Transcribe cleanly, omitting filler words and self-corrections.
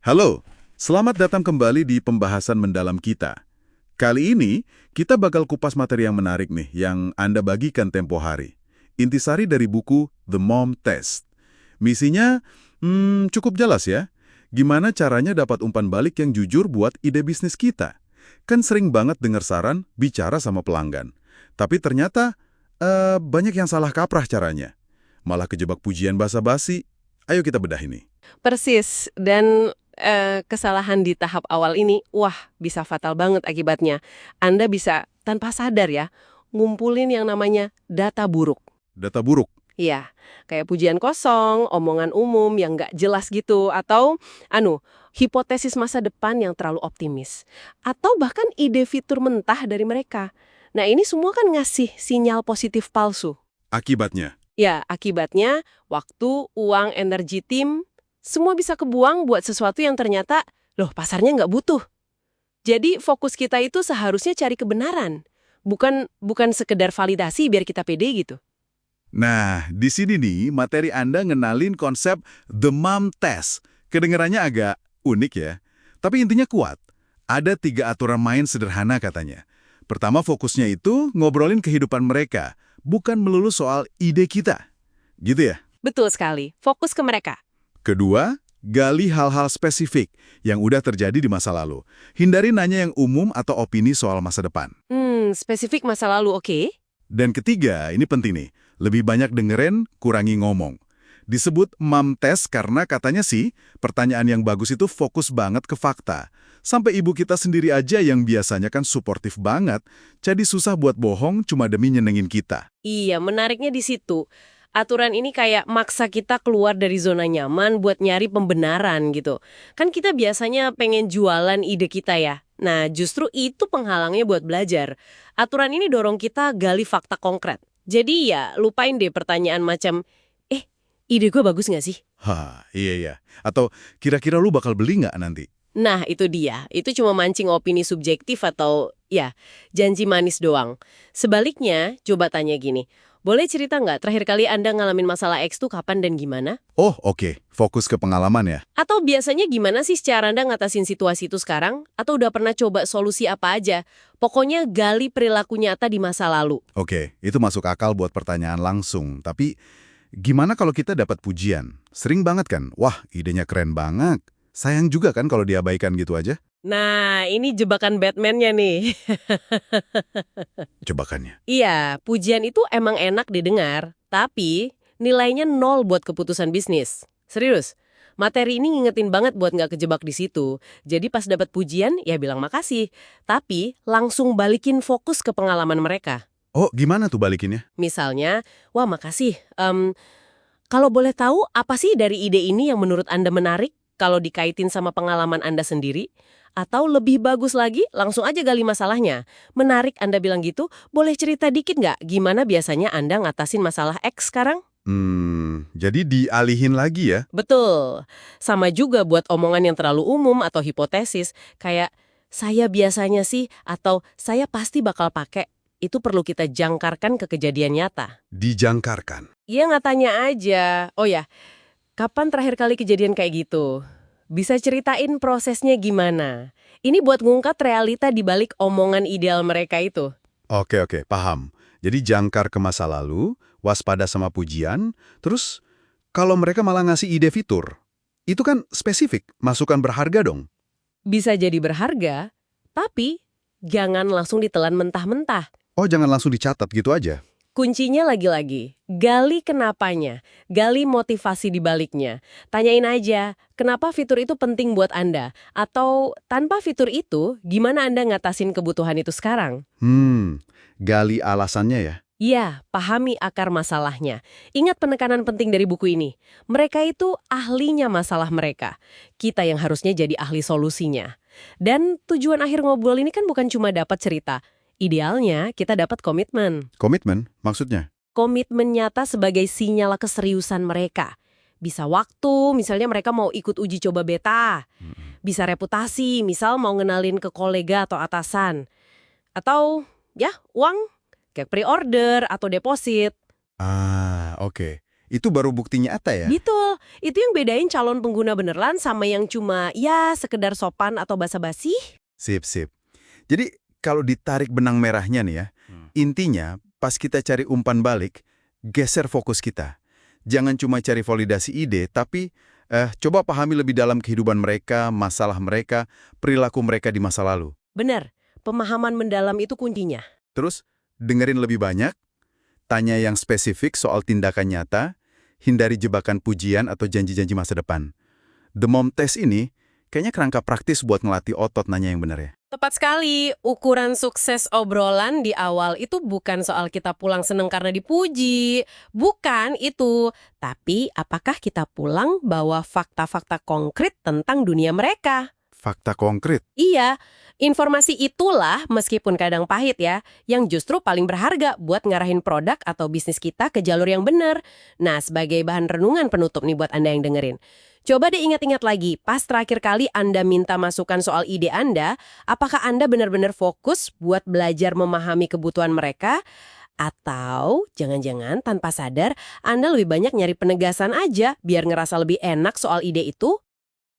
Halo, selamat datang kembali di pembahasan mendalam kita. Kali ini, kita bakal kupas materi yang menarik nih, yang Anda bagikan tempo hari. Intisari dari buku The Mom Test. Misinya, cukup jelas ya. Gimana caranya dapat umpan balik yang jujur buat ide bisnis kita? Kan sering banget dengar saran, bicara sama pelanggan. Tapi ternyata, banyak yang salah kaprah caranya. Malah kejebak pujian basa-basi. Ayo kita bedah ini. Persis, dan kesalahan di tahap awal ini, wah bisa fatal banget akibatnya. Anda bisa tanpa sadar ya, ngumpulin yang namanya data buruk. Data buruk. Iya, kayak pujian kosong, omongan umum yang nggak jelas gitu, atau hipotesis masa depan yang terlalu optimis. Atau bahkan ide fitur mentah dari mereka. Nah ini semua kan ngasih sinyal positif palsu. Akibatnya. Ya, akibatnya waktu, uang, energi tim, semua bisa kebuang buat sesuatu yang ternyata, loh pasarnya nggak butuh. Jadi fokus kita itu seharusnya cari kebenaran, bukan sekedar validasi biar kita pede gitu. Nah, di sini nih materi Anda ngenalin konsep The Mom Test. Kedengarannya agak unik ya, tapi intinya kuat. Ada 3 aturan main sederhana katanya. Pertama fokusnya itu ngobrolin kehidupan mereka, bukan melulu soal ide kita. Gitu ya? Betul sekali, fokus ke mereka. Kedua, gali hal-hal spesifik yang udah terjadi di masa lalu. Hindari nanya yang umum atau opini soal masa depan. Spesifik masa lalu oke? Dan ketiga, ini penting nih, lebih banyak dengerin, kurangi ngomong. Disebut mom test karena katanya sih, pertanyaan yang bagus itu fokus banget ke fakta. Sampai ibu kita sendiri aja yang biasanya kan suportif banget, jadi susah buat bohong cuma demi nyenengin kita. Iya, menariknya di situ. Aturan ini kayak maksa kita keluar dari zona nyaman buat nyari pembenaran gitu. Kan kita biasanya pengen jualan ide kita ya. Nah, justru itu penghalangnya buat belajar. Aturan ini dorong kita gali fakta konkret. Jadi ya, lupain deh pertanyaan macam, ide gue bagus nggak sih? Iya. Atau kira-kira lu bakal beli nggak nanti? Nah, itu dia. Itu cuma mancing opini subjektif atau, ya, janji manis doang. Sebaliknya, coba tanya gini. Boleh cerita nggak terakhir kali Anda ngalamin masalah X tuh kapan dan gimana? Oh, oke. Fokus ke pengalaman ya. Atau biasanya gimana sih cara Anda ngatasin situasi itu sekarang? Atau udah pernah coba solusi apa aja? Pokoknya gali perilaku nyata di masa lalu. Oke, itu masuk akal buat pertanyaan langsung. Tapi, gimana kalau kita dapat pujian? Sering banget kan, wah idenya keren banget. Sayang juga kan kalau diabaikan gitu aja. Nah, ini jebakan Batman-nya nih. Jebakannya. Iya, pujian itu emang enak didengar, tapi nilainya nol buat keputusan bisnis. Serius, materi ini ngingetin banget buat nggak kejebak di situ. Jadi pas dapat pujian, ya bilang makasih. Tapi langsung balikin fokus ke pengalaman mereka. Oh, gimana tuh balikinnya? Misalnya, wah makasih, kalau boleh tahu apa sih dari ide ini yang menurut Anda menarik kalau dikaitin sama pengalaman Anda sendiri? Atau lebih bagus lagi, langsung aja gali masalahnya. Menarik Anda bilang gitu, boleh cerita dikit nggak gimana biasanya Anda ngatasin masalah X sekarang? Jadi dialihin lagi ya? Betul. Sama juga buat omongan yang terlalu umum atau hipotesis, kayak saya biasanya sih atau saya pasti bakal pakai. Itu perlu kita jangkarkan ke kejadian nyata. Dijangkarkan. Iya nggak tanya aja. Oh ya, kapan terakhir kali kejadian kayak gitu? Bisa ceritain prosesnya gimana? Ini buat ngungkap realita di balik omongan ideal mereka itu. Oke, paham. Jadi jangkar ke masa lalu, waspada sama pujian, terus kalau mereka malah ngasih ide fitur, itu kan spesifik, masukan berharga dong. Bisa jadi berharga, tapi jangan langsung ditelan mentah-mentah. Oh, jangan langsung dicatat gitu aja. Kuncinya lagi-lagi, gali kenapanya, gali motivasi di baliknya. Tanyain aja, kenapa fitur itu penting buat Anda? Atau tanpa fitur itu, gimana Anda ngatasin kebutuhan itu sekarang? Gali alasannya ya. Ya, pahami akar masalahnya. Ingat penekanan penting dari buku ini. Mereka itu ahlinya masalah mereka. Kita yang harusnya jadi ahli solusinya. Dan tujuan akhir ngobrol ini kan bukan cuma dapat cerita. Idealnya kita dapat komitmen. Komitmen, maksudnya? Komitmen nyata sebagai sinyal keseriusan mereka. Bisa waktu, misalnya mereka mau ikut uji coba beta. Bisa reputasi, misal mau ngenalin ke kolega atau atasan. Atau, ya, uang, kayak pre-order atau deposit. Oke. Itu baru bukti nyata ya? Betul, itu yang bedain calon pengguna beneran sama yang cuma ya sekedar sopan atau basa-basi. Sip, sip. Jadi kalau ditarik benang merahnya nih ya, intinya pas kita cari umpan balik, geser fokus kita. Jangan cuma cari validasi ide, tapi coba pahami lebih dalam kehidupan mereka, masalah mereka, perilaku mereka di masa lalu. Benar, pemahaman mendalam itu kuncinya. Terus, dengerin lebih banyak, tanya yang spesifik soal tindakan nyata, hindari jebakan pujian atau janji-janji masa depan. The Mom Test ini kayaknya kerangka praktis buat ngelatih otot nanya yang benar ya. Tepat sekali, ukuran sukses obrolan di awal itu bukan soal kita pulang seneng karena dipuji. Bukan itu. Tapi apakah kita pulang bawa fakta-fakta konkret tentang dunia mereka? Fakta konkret. Iya, informasi itulah meskipun kadang pahit ya, yang justru paling berharga buat ngarahin produk atau bisnis kita ke jalur yang benar. Nah, sebagai bahan renungan penutup nih buat Anda yang dengerin. Coba deh ingat-ingat lagi, pas terakhir kali Anda minta masukan soal ide Anda, apakah Anda benar-benar fokus buat belajar memahami kebutuhan mereka? Atau jangan-jangan tanpa sadar Anda lebih banyak nyari penegasan aja biar ngerasa lebih enak soal ide itu?